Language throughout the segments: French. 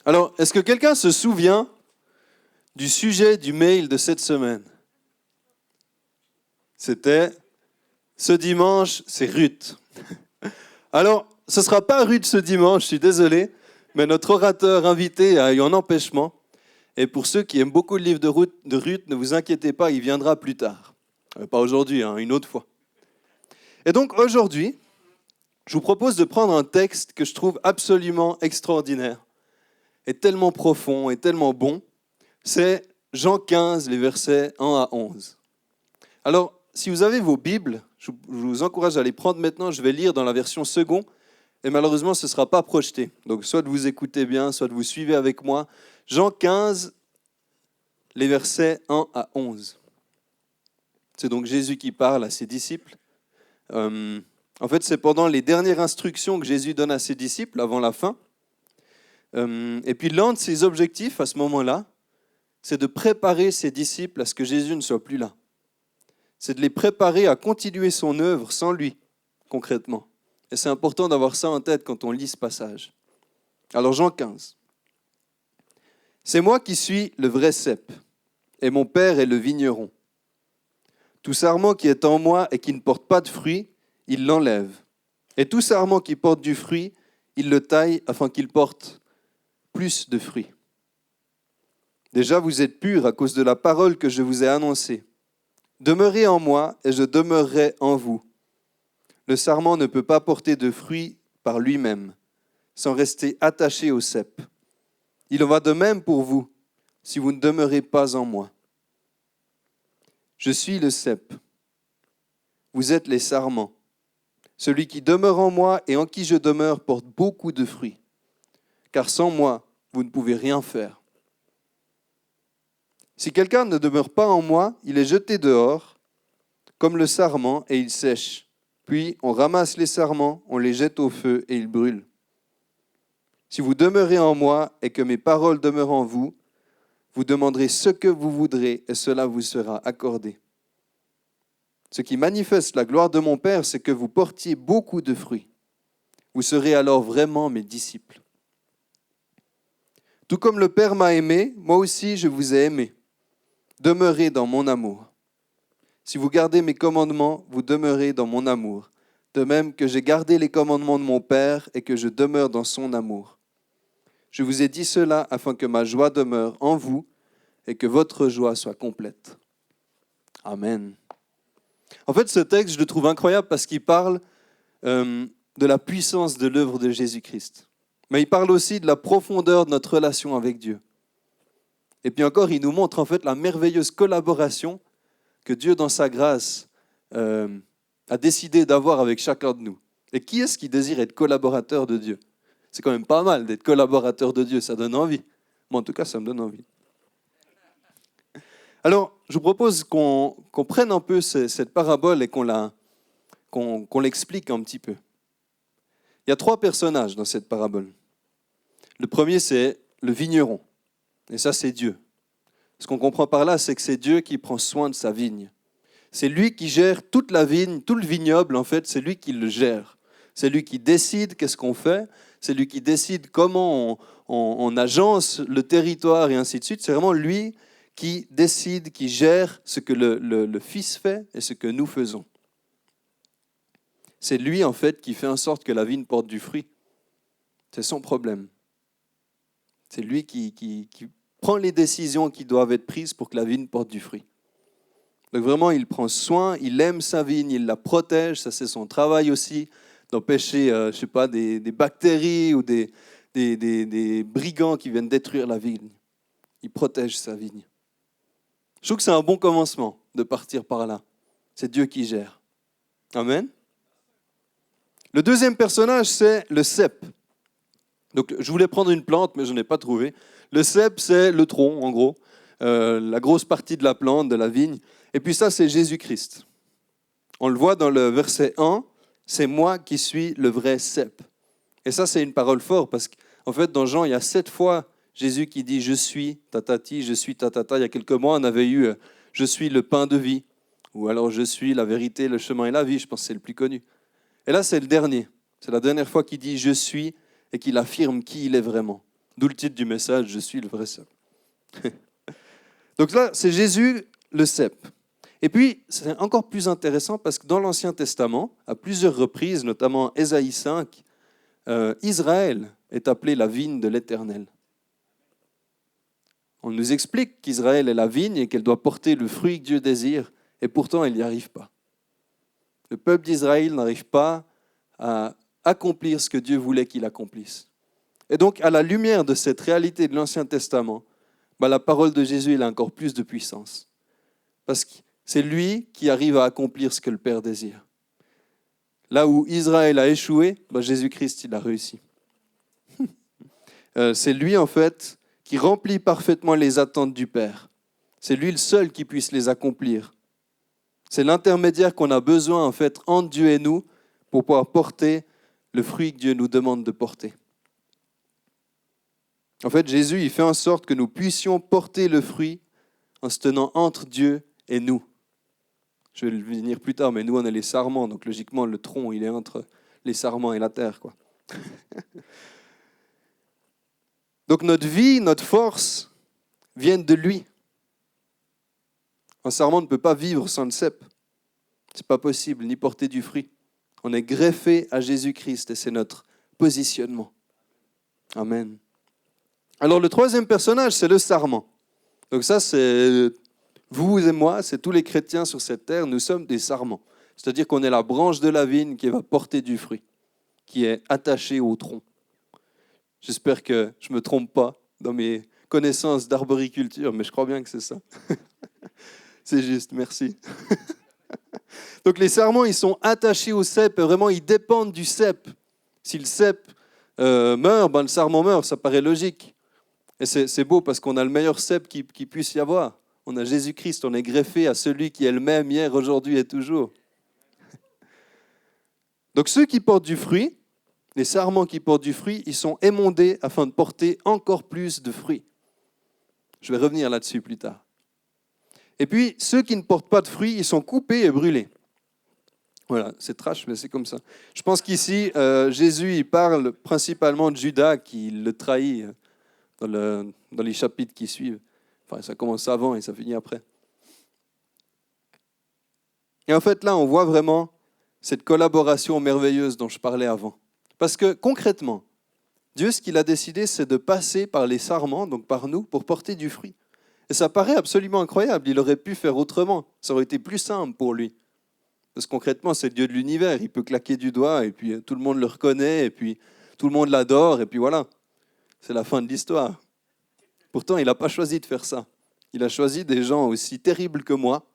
Alors, est-ce que quelqu'un se souvient du sujet du mail de cette semaine? C'était « Ce dimanche, c'est Ruth ». Alors, ce ne sera pas Ruth ce dimanche, je suis désolé, mais notre orateur invité a eu un empêchement. Et pour ceux qui aiment beaucoup le livre de Ruth, ne vous inquiétez pas, il viendra plus tard. Pas aujourd'hui, une autre fois. Et donc aujourd'hui, je vous propose de prendre un texte que je trouve absolument extraordinaire, et tellement profond, et tellement bon. C'est Jean 15, les versets 1 à 11. Alors, si vous avez vos Bibles, je vous encourage à les prendre maintenant. Je vais lire dans la version second, et malheureusement, ce ne sera pas projeté. Donc, soit vous écoutez bien, soit vous suivez avec moi. Jean 15, les versets 1 à 11. C'est donc Jésus qui parle à ses disciples. En fait, c'est pendant les dernières instructions que Jésus donne à ses disciples, avant la fin. Et puis, l'un de ses objectifs à ce moment-là, c'est de préparer ses disciples à ce que Jésus ne soit plus là. C'est de les préparer à continuer son œuvre sans lui, concrètement. Et c'est important d'avoir ça en tête quand on lit ce passage. Alors, Jean 15. « C'est moi qui suis le vrai cep, et mon Père est le vigneron. Tout sarment qui est en moi et qui ne porte pas de fruit, il l'enlève. Et tout sarment qui porte du fruit, il le taille afin qu'il porte plus de fruits. Déjà, vous êtes purs à cause de la parole que je vous ai annoncée. Demeurez en moi et je demeurerai en vous. Le sarment ne peut pas porter de fruits par lui-même, sans rester attaché au cep. Il en va de même pour vous, si vous ne demeurez pas en moi. Je suis le cep. Vous êtes les sarments. Celui qui demeure en moi et en qui je demeure porte beaucoup de fruits. Car sans moi, vous ne pouvez rien faire. Si quelqu'un ne demeure pas en moi, il est jeté dehors, comme le sarment, et il sèche. Puis on ramasse les sarments, on les jette au feu et ils brûlent. Si vous demeurez en moi et que mes paroles demeurent en vous, vous demanderez ce que vous voudrez et cela vous sera accordé. Ce qui manifeste la gloire de mon Père, c'est que vous portiez beaucoup de fruits. Vous serez alors vraiment mes disciples. Tout comme le Père m'a aimé, moi aussi je vous ai aimé. Demeurez dans mon amour. Si vous gardez mes commandements, vous demeurez dans mon amour, de même que j'ai gardé les commandements de mon Père et que je demeure dans son amour. Je vous ai dit cela afin que ma joie demeure en vous et que votre joie soit complète. Amen. En fait, ce texte, je le trouve incroyable parce qu'il parle de la puissance de l'œuvre de Jésus-Christ. Mais il parle aussi de la profondeur de notre relation avec Dieu. Et puis encore, il nous montre en fait la merveilleuse collaboration que Dieu, dans sa grâce, a décidé d'avoir avec chacun de nous. Et qui est-ce qui désire être collaborateur de Dieu? C'est quand même pas mal d'être collaborateur de Dieu, ça donne envie. Moi, en tout cas, ça me donne envie. Alors, je vous propose qu'on prenne un peu cette parabole et qu'on l'explique un petit peu. Il y a 3 personnages dans cette parabole. Le premier, c'est le vigneron. Et ça, c'est Dieu. Ce qu'on comprend par là, c'est que c'est Dieu qui prend soin de sa vigne. C'est lui qui gère toute la vigne, tout le vignoble, en fait, c'est lui qui le gère. C'est lui qui décide qu'est-ce qu'on fait, c'est lui qui décide comment on agence le territoire et ainsi de suite. C'est vraiment lui qui décide, qui gère ce que le Fils fait et ce que nous faisons. C'est lui, en fait, qui fait en sorte que la vigne porte du fruit. C'est son problème. C'est lui qui prend les décisions qui doivent être prises pour que la vigne porte du fruit. Donc vraiment, il prend soin, il aime sa vigne, il la protège, ça c'est son travail aussi, d'empêcher, des bactéries ou des brigands qui viennent détruire la vigne. Il protège sa vigne. Je trouve que c'est un bon commencement de partir par là. C'est Dieu qui gère. Amen. Le deuxième personnage, c'est le cep. Donc, je voulais prendre une plante, mais je n'ai pas trouvé. Le cep, c'est le tronc, en gros, la grosse partie de la plante, de la vigne. Et puis ça, c'est Jésus-Christ. On le voit dans le verset 1, c'est moi qui suis le vrai cep. Et ça, c'est une parole forte, parce qu'en fait, dans Jean, il y a 7 fois Jésus qui dit « Je suis tatati, je suis tatata ». Il y a quelques mois, on avait eu « Je suis le pain de vie » ou alors « Je suis la vérité, le chemin et la vie ». Je pense que c'est le plus connu. Et là, c'est le dernier. C'est la dernière fois qu'il dit « Je suis » et qu'il affirme qui il est vraiment. D'où le titre du message, je suis le vrai cep. Donc là, c'est Jésus, le cep. Et puis, c'est encore plus intéressant parce que dans l'Ancien Testament, à plusieurs reprises, notamment Ésaïe 5, Israël est appelé la vigne de l'Éternel. On nous explique qu'Israël est la vigne et qu'elle doit porter le fruit que Dieu désire, et pourtant elle n'y arrive pas. Le peuple d'Israël n'arrive pas à accomplir ce que Dieu voulait qu'il accomplisse. Et donc, à la lumière de cette réalité de l'Ancien Testament, la parole de Jésus elle a encore plus de puissance. Parce que c'est lui qui arrive à accomplir ce que le Père désire. Là où Israël a échoué, Jésus-Christ il a réussi. C'est lui en fait qui remplit parfaitement les attentes du Père. C'est lui le seul qui puisse les accomplir. C'est l'intermédiaire qu'on a besoin en fait entre Dieu et nous pour pouvoir porter le fruit que Dieu nous demande de porter. En fait, Jésus, il fait en sorte que nous puissions porter le fruit en se tenant entre Dieu et nous. Je vais le venir plus tard, mais nous, on est les sarments, donc logiquement, le tronc, il est entre les sarments et la terre, quoi. Donc notre vie, notre force viennent de lui. Un sarment ne peut pas vivre sans le cep. C'est pas possible, ni porter du fruit. On est greffé à Jésus-Christ et c'est notre positionnement. Amen. Alors le troisième personnage, c'est le sarment. Donc ça, c'est vous et moi, c'est tous les chrétiens sur cette terre, nous sommes des sarments. C'est-à-dire qu'on est la branche de la vigne qui va porter du fruit, qui est attachée au tronc. J'espère que je ne me trompe pas dans mes connaissances d'arboriculture, mais je crois bien que c'est ça. C'est juste, merci. Donc les sarments, ils sont attachés au cep, et vraiment, ils dépendent du cep. Si le cep meurt, le sarment meurt, ça paraît logique. Et c'est beau parce qu'on a le meilleur cep qui puisse y avoir. On a Jésus-Christ, on est greffé à celui qui est le même hier, aujourd'hui et toujours. Donc ceux qui portent du fruit, les sarments qui portent du fruit, ils sont émondés afin de porter encore plus de fruits. Je vais revenir là-dessus plus tard. Et puis, ceux qui ne portent pas de fruits, ils sont coupés et brûlés. Voilà, c'est trash, mais c'est comme ça. Je pense qu'ici, Jésus, il parle principalement de Judas qui le trahit dans les chapitres qui suivent. Enfin, ça commence avant et ça finit après. Et en fait, là, on voit vraiment cette collaboration merveilleuse dont je parlais avant. Parce que concrètement, Dieu, ce qu'il a décidé, c'est de passer par les sarments, donc par nous, pour porter du fruit. Et ça paraît absolument incroyable. Il aurait pu faire autrement. Ça aurait été plus simple pour lui. Parce que concrètement, c'est le Dieu de l'univers. Il peut claquer du doigt et puis tout le monde le reconnaît et puis tout le monde l'adore et puis voilà. C'est la fin de l'histoire. Pourtant, il n'a pas choisi de faire ça. Il a choisi des gens aussi terribles que moi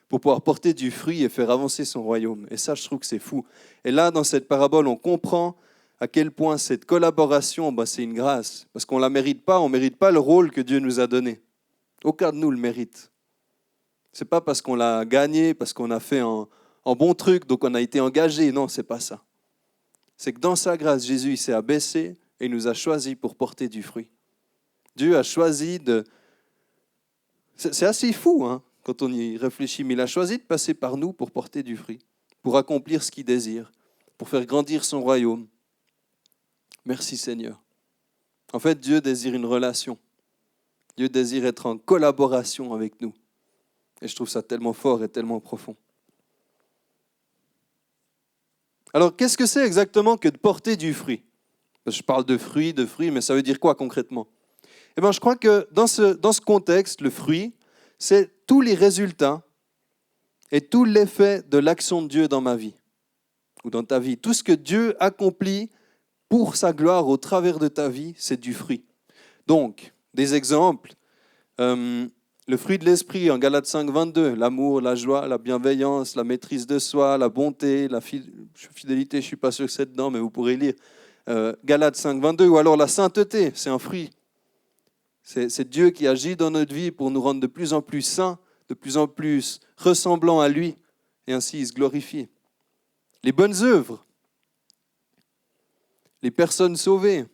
pour pouvoir porter du fruit et faire avancer son royaume. Et ça, je trouve que c'est fou. Et là, dans cette parabole, on comprend à quel point cette collaboration, c'est une grâce. Parce qu'on ne la mérite pas, on ne mérite pas le rôle que Dieu nous a donné. Aucun de nous le mérite. Ce n'est pas parce qu'on l'a gagné, parce qu'on a fait un bon truc, donc on a été engagé. Non, ce n'est pas ça. C'est que dans sa grâce, Jésus il s'est abaissé et il nous a choisis pour porter du fruit. Dieu a choisi de... C'est assez fou, hein, quand on y réfléchit, mais il a choisi de passer par nous pour porter du fruit, pour accomplir ce qu'il désire, pour faire grandir son royaume. Merci Seigneur. En fait, Dieu désire une relation. Dieu désire être en collaboration avec nous. Et je trouve ça tellement fort et tellement profond. Alors, qu'est-ce que c'est exactement que de porter du fruit ? Je parle de fruits, mais ça veut dire quoi concrètement ? Eh bien, je crois que dans ce contexte, le fruit, c'est tous les résultats et tout l'effet de l'action de Dieu dans ma vie ou dans ta vie. Tout ce que Dieu accomplit pour sa gloire au travers de ta vie, c'est du fruit. Donc, des exemples. Le fruit de l'esprit en Galates 5, 22, l'amour, la joie, la bienveillance, la maîtrise de soi, la bonté, la fidélité, je ne suis pas sûr que c'est dedans, mais vous pourrez lire. Galates 5, 22, ou alors la sainteté, c'est un fruit. C'est Dieu qui agit dans notre vie pour nous rendre de plus en plus saints, de plus en plus ressemblants à lui, et ainsi il se glorifie. Les bonnes œuvres, les personnes sauvées,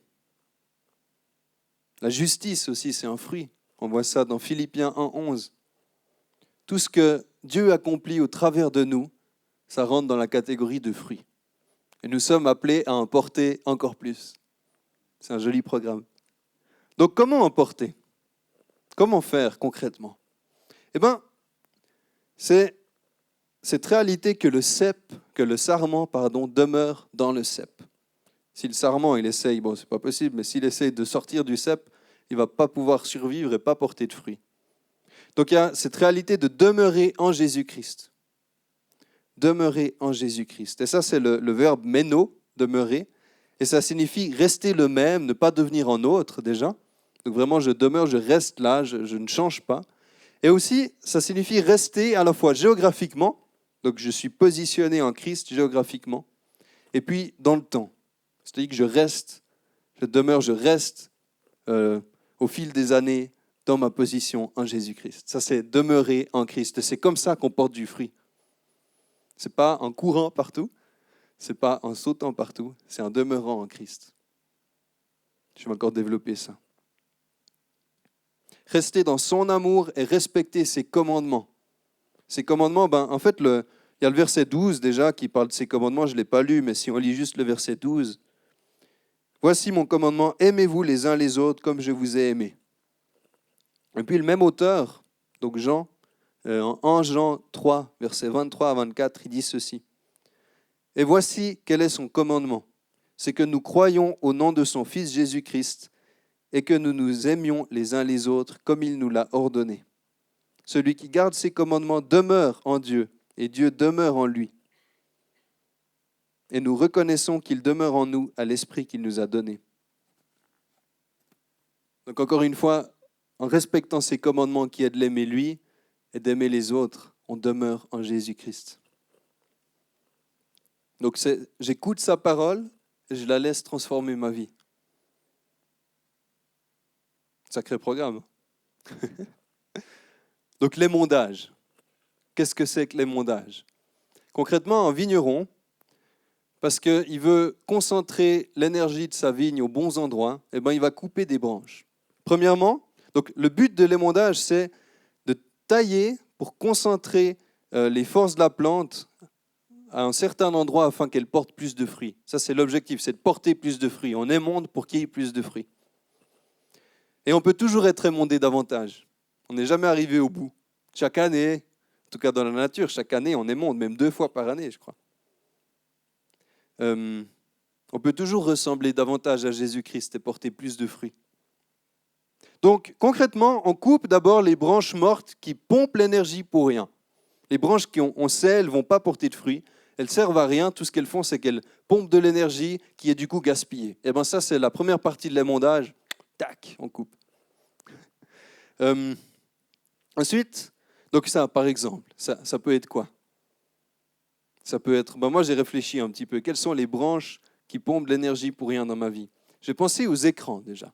la justice aussi, c'est un fruit. On voit ça dans Philippiens 1, 11. Tout ce que Dieu accomplit au travers de nous, ça rentre dans la catégorie de fruits. Et nous sommes appelés à en porter encore plus. C'est un joli programme. Donc comment en porter? Comment faire concrètement? Eh bien, c'est cette réalité que le sarment, demeure dans le cep. Si le sarment, il essaye, bon, c'est pas possible, mais s'il essaye de sortir du cep, il ne va pas pouvoir survivre et pas porter de fruits. Donc il y a cette réalité de demeurer en Jésus-Christ. Demeurer en Jésus-Christ. Et ça, c'est le verbe méno, demeurer. Et ça signifie rester le même, ne pas devenir un autre déjà. Donc vraiment, je demeure, je reste là, je ne change pas. Et aussi, ça signifie rester à la fois géographiquement, donc je suis positionné en Christ géographiquement, et puis dans le temps. C'est-à-dire que je reste, je demeure, je reste au fil des années dans ma position en Jésus-Christ. Ça, c'est demeurer en Christ. C'est comme ça qu'on porte du fruit. Ce n'est pas en courant partout, ce n'est pas en sautant partout, c'est en demeurant en Christ. Je vais encore développer ça. Rester dans son amour et respecter ses commandements. Ces commandements, en fait, il y a le verset 12 déjà qui parle de ces commandements, je ne l'ai pas lu, mais si on lit juste le verset 12, « Voici mon commandement, aimez-vous les uns les autres comme je vous ai aimés. » Et puis le même auteur, donc Jean, en Jean 3, versets 23 à 24, il dit ceci. « Et voici quel est son commandement, c'est que nous croyons au nom de son Fils Jésus-Christ et que nous nous aimions les uns les autres comme il nous l'a ordonné. Celui qui garde ses commandements demeure en Dieu et Dieu demeure en lui. Et nous reconnaissons qu'il demeure en nous à l'esprit qu'il nous a donné. » Donc encore une fois, en respectant ses commandements qui est de l'aimer lui et d'aimer les autres, on demeure en Jésus-Christ. Donc j'écoute sa parole et je la laisse transformer ma vie. Sacré programme. Donc l'émondage. Qu'est-ce que c'est que l'émondage? Concrètement, un vigneron, parce qu'il veut concentrer l'énergie de sa vigne aux bons endroits, il va couper des branches. Premièrement, donc le but de l'émondage, c'est de tailler pour concentrer les forces de la plante à un certain endroit afin qu'elle porte plus de fruits. Ça, c'est l'objectif, c'est de porter plus de fruits. On émonde pour qu'il y ait plus de fruits. Et on peut toujours être émondé davantage. On n'est jamais arrivé au bout. Chaque année, en tout cas dans la nature, chaque année, on émonde, même 2 fois par année, je crois. On peut toujours ressembler davantage à Jésus-Christ et porter plus de fruits. Donc, concrètement, on coupe d'abord les branches mortes qui pompent l'énergie pour rien. Les branches on sait, elles ne vont pas porter de fruits. Elles ne servent à rien. Tout ce qu'elles font, c'est qu'elles pompent de l'énergie qui est du coup gaspillée. Et ça, c'est la première partie de l'émondage. Tac, on coupe. Ensuite, donc ça, par exemple, ça peut être quoi? Ça peut être, moi j'ai réfléchi un petit peu, quelles sont les branches qui pompent de l'énergie pour rien dans ma vie? J'ai pensé aux écrans déjà.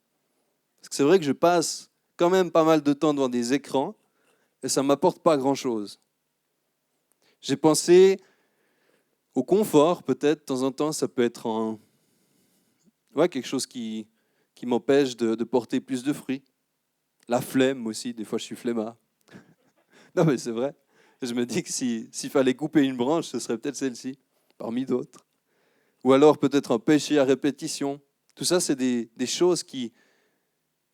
Parce que c'est vrai que je passe quand même pas mal de temps devant des écrans et ça ne m'apporte pas grand-chose. J'ai pensé au confort, peut-être, de temps en temps, ça peut être quelque chose qui m'empêche de porter plus de fruits. La flemme aussi, des fois je suis flemmard. Non mais c'est vrai. Je me dis que s'il fallait couper une branche, ce serait peut-être celle-ci, parmi d'autres. Ou alors peut-être un péché à répétition. Tout ça, c'est des choses qui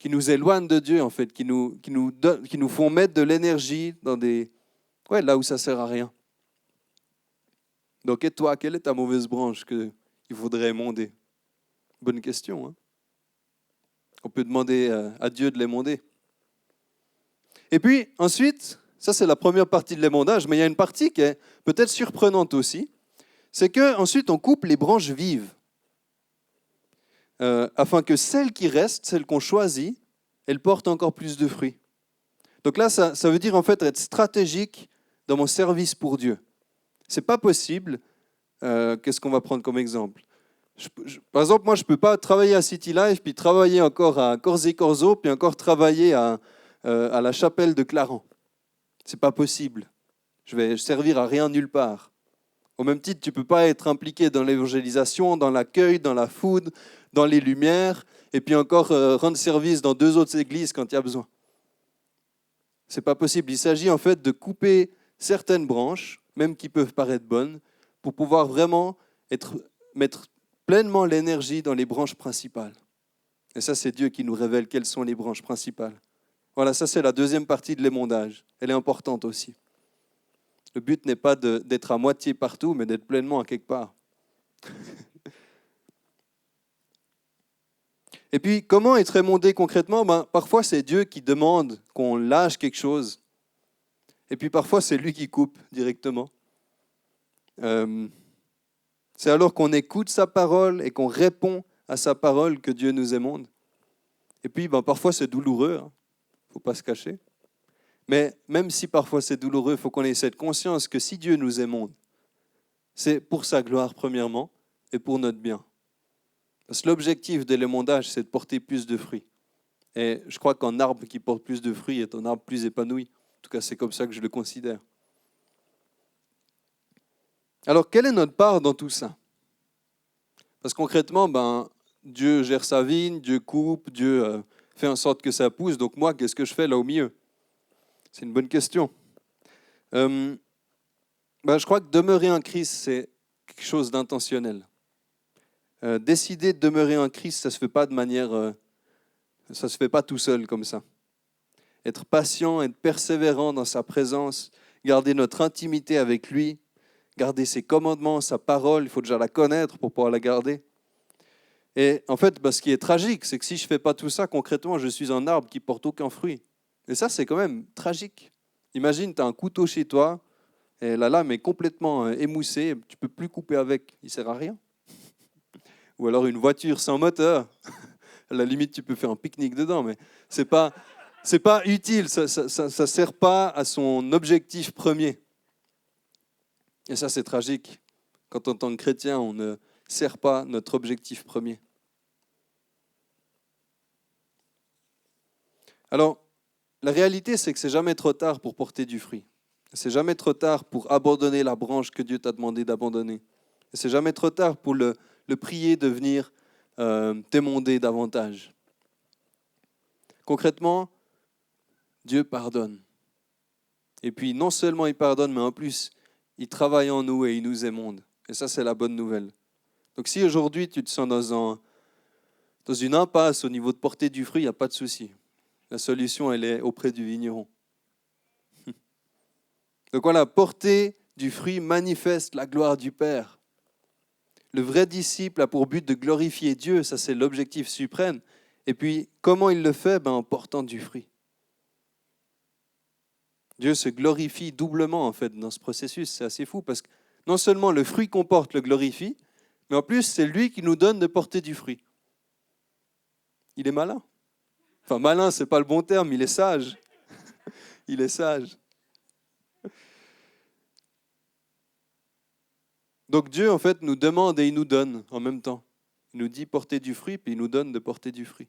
nous éloignent de Dieu, en fait, qui nous font mettre de l'énergie dans là où ça ne sert à rien. Donc, et toi, quelle est ta mauvaise branche qu'il faudrait émonder? Bonne question. Hein? On peut demander à Dieu de l'émonder. Et puis, ensuite, ça c'est la première partie de l'émondage, mais il y a une partie qui est peut-être surprenante aussi, c'est qu'ensuite on coupe les branches vives, afin que celles qui restent, celles qu'on choisit, elles portent encore plus de fruits. Donc là, ça veut dire en fait être stratégique dans mon service pour Dieu. Ce n'est pas possible. Qu'est-ce qu'on va prendre comme exemple? Par exemple, moi je ne peux pas travailler à City Life, puis travailler encore à Corzo, puis encore travailler à la chapelle de Clarens. Ce n'est pas possible. Je vais servir à rien nulle part. Au même titre, tu ne peux pas être impliqué dans l'évangélisation, dans l'accueil, dans la food, dans les lumières, et puis encore rendre service dans 2 autres églises quand il y a besoin. Ce n'est pas possible. Il s'agit en fait de couper certaines branches, même qui peuvent paraître bonnes, pour pouvoir vraiment mettre pleinement l'énergie dans les branches principales. Et ça, c'est Dieu qui nous révèle quelles sont les branches principales. Voilà, ça c'est la deuxième partie de l'émondage. Elle est importante aussi. Le but n'est pas d'être à moitié partout, mais d'être pleinement à quelque part. Et puis, comment être émondé concrètement? Parfois, c'est Dieu qui demande qu'on lâche quelque chose. Et puis, parfois, c'est lui qui coupe directement. C'est alors qu'on écoute sa parole et qu'on répond à sa parole que Dieu nous émonde. Et puis, parfois, c'est douloureux. Il ne faut pas se cacher. Mais même si parfois c'est douloureux, il faut qu'on ait cette conscience que si Dieu nous émonde, c'est pour sa gloire premièrement et pour notre bien. Parce que l'objectif de l'émondage, c'est de porter plus de fruits. Et je crois qu'un arbre qui porte plus de fruits est un arbre plus épanoui. En tout cas, c'est comme ça que je le considère. Alors, quelle est notre part dans tout ça? Parce que concrètement, Dieu gère sa vigne, Dieu coupe, Dieu fait en sorte que ça pousse. Donc moi, qu'est-ce que je fais là au milieu? C'est une bonne question. Je crois que demeurer en Christ, c'est quelque chose d'intentionnel. Décider de demeurer en Christ, ça ne se fait pas de manière... ça ne se fait pas tout seul comme ça. Être patient, être persévérant dans sa présence, garder notre intimité avec lui, garder ses commandements, sa parole, il faut déjà la connaître pour pouvoir la garder. Et en fait, ce qui est tragique, c'est que si je ne fais pas tout ça, concrètement, je suis un arbre qui ne porte aucun fruit. Et ça, c'est quand même tragique. Imagine, tu as un couteau chez toi, et la lame est complètement émoussée, tu ne peux plus couper avec, il ne sert à rien. Ou alors une voiture sans moteur, à la limite, tu peux faire un pique-nique dedans, mais ce n'est pas utile, ça ne sert pas à son objectif premier. Et ça, c'est tragique, quand en tant que chrétien, on ne sert pas notre objectif premier. Alors, la réalité, c'est que c'est jamais trop tard pour porter du fruit. C'est jamais trop tard pour abandonner la branche que Dieu t'a demandé d'abandonner. Et c'est jamais trop tard pour le prier de venir t'émonder davantage. Concrètement, Dieu pardonne. Et puis, non seulement il pardonne, mais en plus, il travaille en nous et il nous émonde. Et ça, c'est la bonne nouvelle. Donc, si aujourd'hui, tu te sens dans une impasse au niveau de porter du fruit, il n'y a pas de souci. La solution, elle est auprès du vigneron. Donc voilà, porter du fruit manifeste la gloire du Père. Le vrai disciple a pour but de glorifier Dieu, ça c'est l'objectif suprême. Et puis, comment il le fait? En portant du fruit. Dieu se glorifie doublement en fait dans ce processus, c'est assez fou parce que non seulement le fruit qu'on porte le glorifie, mais en plus c'est lui qui nous donne de porter du fruit. Il est malin. Enfin, malin, ce n'est pas le bon terme, il est sage. Il est sage. Donc Dieu, en fait, nous demande et il nous donne en même temps. Il nous dit porter du fruit, puis il nous donne de porter du fruit.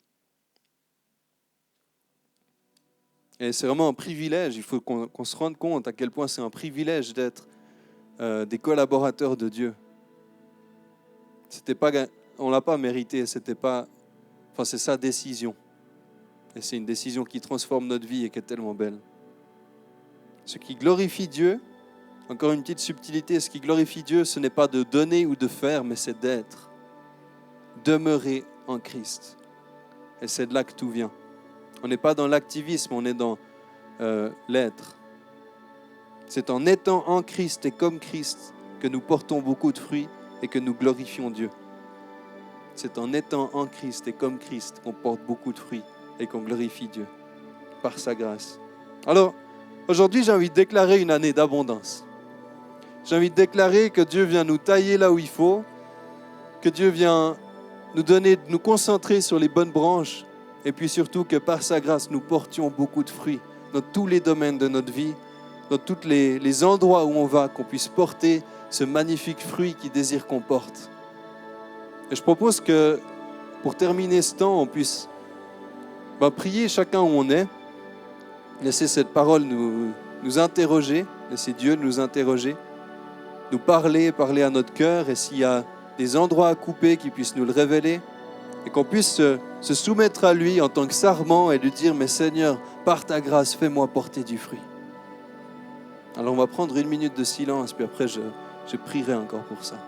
Et c'est vraiment un privilège, il faut qu'on se rende compte à quel point c'est un privilège d'être des collaborateurs de Dieu. On ne l'a pas mérité, c'est sa décision. Et c'est une décision qui transforme notre vie et qui est tellement belle. Ce qui glorifie Dieu, encore une petite subtilité, ce qui glorifie Dieu, ce n'est pas de donner ou de faire, mais c'est d'être. Demeurer en Christ. Et c'est de là que tout vient. On n'est pas dans l'activisme, on est dans l'être. C'est en étant en Christ et comme Christ que nous portons beaucoup de fruits et que nous glorifions Dieu. C'est en étant en Christ et comme Christ qu'on porte beaucoup de fruits et qu'on glorifie Dieu par sa grâce. Alors, aujourd'hui, j'ai envie de déclarer une année d'abondance. J'ai envie de déclarer que Dieu vient nous tailler là où il faut, que Dieu vient nous donner, nous concentrer sur les bonnes branches, et puis surtout que par sa grâce, nous portions beaucoup de fruits dans tous les domaines de notre vie, dans tous les endroits où on va, qu'on puisse porter ce magnifique fruit qu'il désire qu'on porte. Et je propose que, pour terminer ce temps, on puisse prier chacun où on est, laisser cette parole nous interroger, laisser Dieu nous interroger, nous parler à notre cœur, et s'il y a des endroits à couper, qu'il puisse nous le révéler, et qu'on puisse se soumettre à lui en tant que sarment et lui dire « Mais Seigneur, par ta grâce, fais-moi porter du fruit. » Alors on va prendre 1 minute de silence, puis après je prierai encore pour ça.